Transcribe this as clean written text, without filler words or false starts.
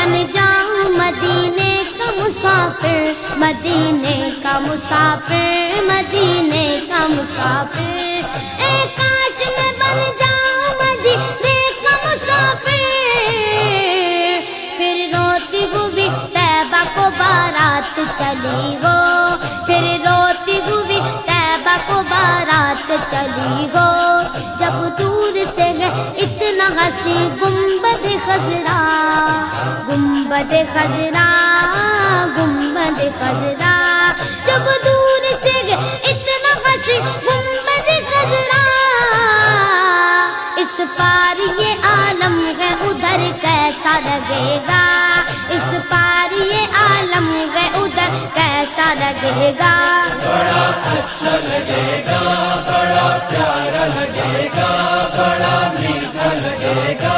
بن جاؤں مدینے کا مسافر، مدینے کا مسافر، مدینے کا مسافر، اے کاش میں بن جاؤں مدینے کا مسافر، پھر روتی ہوئی طیبہ کو بارات چلی ہو، پھر روتی ہوئی طیبہ کو بارات چلی ہو، جب دور سے ہے اتنا ہنسی گنبد خضرا، گنبد خضرا، گنبد خضرا، جب دور سے ہے اتنا ہنسی گنبد خضرا، اس پار یہ عالم ہے ادھر کیسا لگے گا، اس پار یہ عالم ہے ادھر کیسا لگے گا، بڑا اچھا لگے گا، بڑا پیارا لگے گا، بڑا میٹھا لگے گا۔